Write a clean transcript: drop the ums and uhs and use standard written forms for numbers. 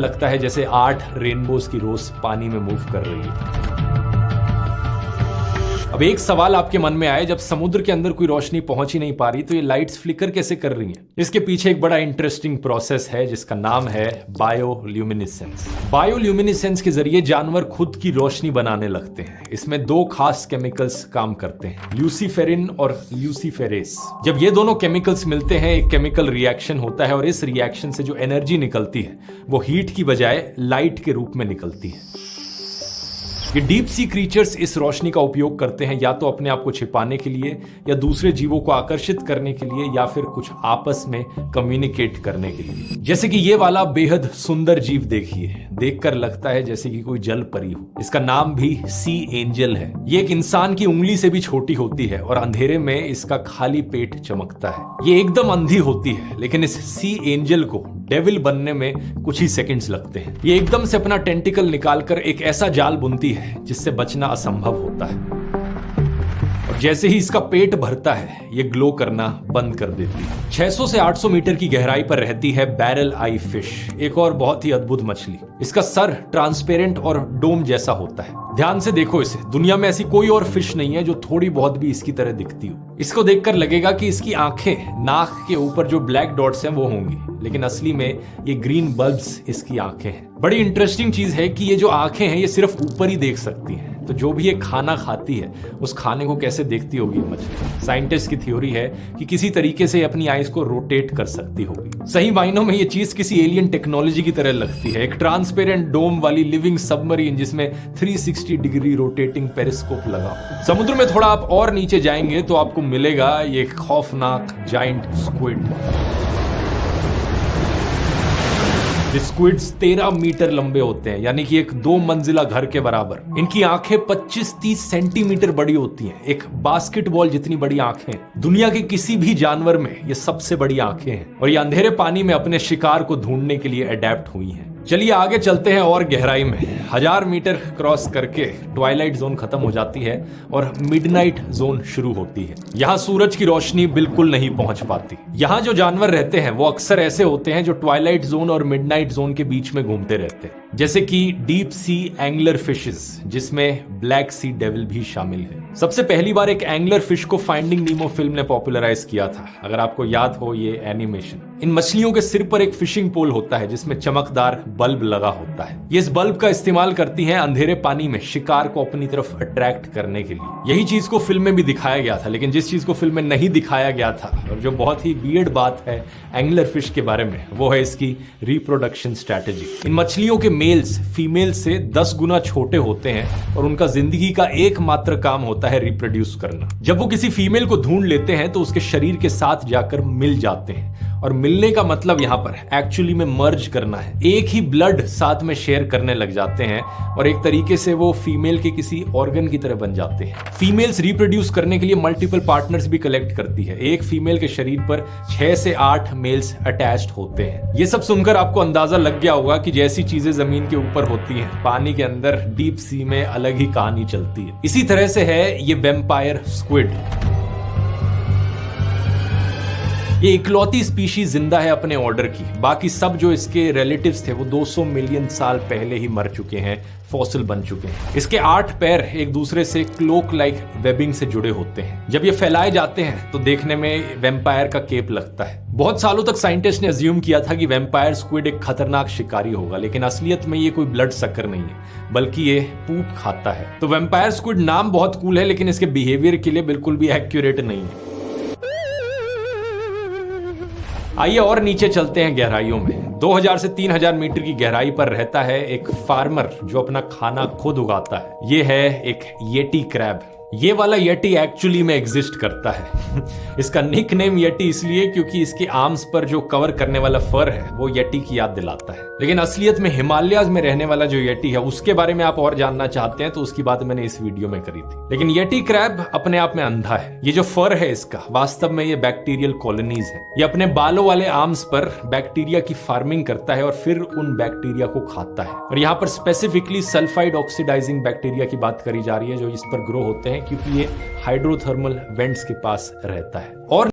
लगता है जैसे 8 रेनबोज की रोज पानी में मूव कर रही है। अब एक सवाल आपके मन में आए, जब समुद्र के अंदर कोई रोशनी पहुंच ही नहीं पा रही तो ये लाइट्स फ्लिकर कैसे कर रही हैं? इसके पीछे एक बड़ा इंटरेस्टिंग प्रोसेस है जिसका नाम है बायोल्यूमिनेसेंस। बायोल्यूमिनेसेंस के जरिए जानवर खुद की रोशनी बनाने लगते हैं। इसमें 2 खास केमिकल्स काम करते हैं, ल्यूसीफेरिन और ल्यूसीफेरेस। जब ये दोनों केमिकल्स मिलते हैं एक केमिकल रिएक्शन होता है और इस रिएक्शन से जो एनर्जी निकलती है वो हीट की बजाय लाइट के रूप में निकलती है। ये डीप सी क्रीचर्स इस रोशनी का उपयोग करते हैं या तो अपने आप को छिपाने के लिए, या दूसरे जीवों को आकर्षित करने के लिए, या फिर कुछ आपस में कम्युनिकेट करने के लिए। जैसे कि ये वाला बेहद सुंदर जीव देखिए, देखकर लगता है जैसे कि कोई जल परी हो। इसका नाम भी सी एंजल है। ये एक इंसान की उंगली से भी छोटी होती है और अंधेरे में इसका खाली पेट चमकता है। ये एकदम अंधी होती है, लेकिन इस सी एंजल को डेविल बनने में कुछ ही सेकंड्स लगते हैं। ये एकदम से अपना टेंटिकल निकालकर एक ऐसा जाल बुनती है जिससे बचना असंभव होता है, और जैसे ही इसका पेट भरता है ये ग्लो करना बंद कर देती है। 600 से 800 मीटर की गहराई पर रहती है बैरल आई फिश, एक और बहुत ही अद्भुत मछली। इसका सर ट्रांसपेरेंट और डोम जैसा होता है। ध्यान से देखो इसे, दुनिया में ऐसी कोई और फिश नहीं है जो थोड़ी बहुत भी इसकी तरह दिखती हो। इसको देखकर लगेगा कि इसकी आंखें नाक के ऊपर जो ब्लैक डॉट्स हैं वो होंगी, लेकिन असली में ये ग्रीन बल्ब्स इसकी आंखें हैं। बड़ी इंटरेस्टिंग चीज है कि ये जो आंखें हैं ये सिर्फ ऊपर ही देख सकती हैं, तो जो भी ये खाना खाती है उस खाने को कैसे देखती होगी मछली? साइंटिस्ट की थ्योरी है कि किसी तरीके से अपनी आईज को रोटेट कर सकती होगी। सही मायनों में ये चीज किसी एलियन टेक्नोलॉजी की तरह लगती है, एक ट्रांसपेरेंट डोम वाली लिविंग सबमरीन जिसमें 360 डिग्री रोटेटिंग पेरिस्कोप लगा। समुद्र में थोड़ा आप और नीचे जाएंगे तो आपको मिलेगा ये खौफनाक जायंट स्क्विड। स्क्विड्स 13 मीटर लंबे होते हैं, यानी कि एक 2 मंजिला घर के बराबर। इनकी आंखें 25-30 सेंटीमीटर बड़ी होती हैं, एक बास्केटबॉल जितनी बड़ी आंखें। दुनिया के किसी भी जानवर में ये सबसे बड़ी आंखें हैं, और ये अंधेरे पानी में अपने शिकार को ढूंढने के लिए अडेप्ट हुई हैं। चलिए आगे चलते हैं और गहराई में। 1000 मीटर क्रॉस करके ट्वाइलाइट जोन खत्म हो जाती है और मिडनाइट जोन शुरू होती है। यहाँ सूरज की रोशनी बिल्कुल नहीं पहुंच पाती। यहाँ जो जानवर रहते हैं वो अक्सर ऐसे होते हैं जो ट्वाइलाइट जोन और मिडनाइट जोन के बीच में घूमते रहते हैं, जैसे कि डीप सी एंगलर फिशेस, जिसमें ब्लैक सी डेविल भी शामिल है। सबसे पहली बार एक एंगलर फिश को फाइंडिंग नीमो फिल्म ने पॉपुलराइज किया था, अगर आपको याद हो ये एनिमेशन। इन मछलियों के सिर पर एक फिशिंग पोल होता है जिसमें चमकदार बल्ब लगा होता है। ये इस बल्ब का इस्तेमाल करती हैं अंधेरे पानी में शिकार को अपनी तरफ अट्रैक्ट करने के लिए। यही चीज को फिल्म में भी दिखाया गया था, लेकिन जिस चीज को फिल्म में नहीं दिखाया गया था और जो बहुत ही वियर्ड बात है एंगलर फिश के बारे में, वो है इसकी रिप्रोडक्शन स्ट्रैटेजी। इन मछलियों के मेल्स फीमेल से 10 गुना छोटे होते हैं और उनका जिंदगी का एकमात्र काम होता है रिप्रोड्यूस करना। जब वो किसी फीमेल को ढूंढ लेते हैं तो उसके शरीर के साथ जाकर मिल जाते हैं, और मिलने का मतलब यहां पर एक्चुअली में मर्ज करना है। एक ही ब्लड साथ में शेयर करने लग जाते हैं और एक तरीके से वो फीमेल के किसी ऑर्गन की तरह बन जाते हैं। फीमेल्स रिप्रोड्यूस करने के लिए मल्टीपल पार्टनर्स भी कलेक्ट करती है। एक फीमेल के शरीर पर 6 से 8 मेल्स अटैच्ड होते हैं। ये सब सुनकर आपको अंदाजा लग गया होगा कि जैसी चीजें जमीन के ऊपर होती हैं, पानी के अंदर डीप सी में अलग ही कहानी चलती है। इसी तरह से है ये वैम्पायर स्क्विड। ये इकलौती स्पीशीज जिंदा है अपने ऑर्डर की। बाकी सब जो इसके रिलेटिव्स थे वो 200 मिलियन साल पहले ही मर चुके हैं, फॉसिल बन चुके हैं। इसके 8 पैर एक दूसरे से क्लोक लाइक वेबिंग से जुड़े होते हैं। जब ये फैलाए जाते हैं तो देखने में वैम्पायर का केप लगता है। बहुत सालों तक साइंटिस्ट ने अज्यूम किया था कि वैम्पायर स्क्विड एक खतरनाक शिकारी होगा, लेकिन असलियत में ये कोई ब्लड सकर नहीं है, बल्कि ये पूप खाता है। तो वैम्पायर स्क्विड नाम बहुत कूल है, लेकिन इसके बिहेवियर के लिए बिल्कुल भी एक्यूरेट नहीं है। आइए और नीचे चलते हैं गहराइयों में। 2000 से 3000 मीटर की गहराई पर रहता है एक फार्मर जो अपना खाना खुद उगाता है। ये है एक येटी क्रैब। ये वाला येटी एक्चुअली में एग्जिस्ट करता है। इसका निक नेम येटी इसलिए क्योंकि इसके आर्म्स पर जो कवर करने वाला फर है वो येटी की याद दिलाता है, लेकिन असलियत में हिमालयाज में रहने वाला जो येटी है उसके बारे में आप और जानना चाहते हैं तो उसकी बात मैंने इस वीडियो में करी थी। लेकिन येटी क्रैब अपने आप में अंधा है। ये जो फर है इसका, वास्तव में ये बैक्टीरियल कॉलोनीज है। ये अपने बालों वाले आर्म्स पर बैक्टीरिया की फार्मिंग करता है और फिर उन बैक्टीरिया को खाता है। और यहाँ पर स्पेसिफिकली सल्फाइड ऑक्सीडाइजिंग बैक्टीरिया की बात करी जा रही है जो इस पर ग्रो होते हैं, क्योंकि ये हाइड्रोथर्मल वेंट्स के पास रहता है। और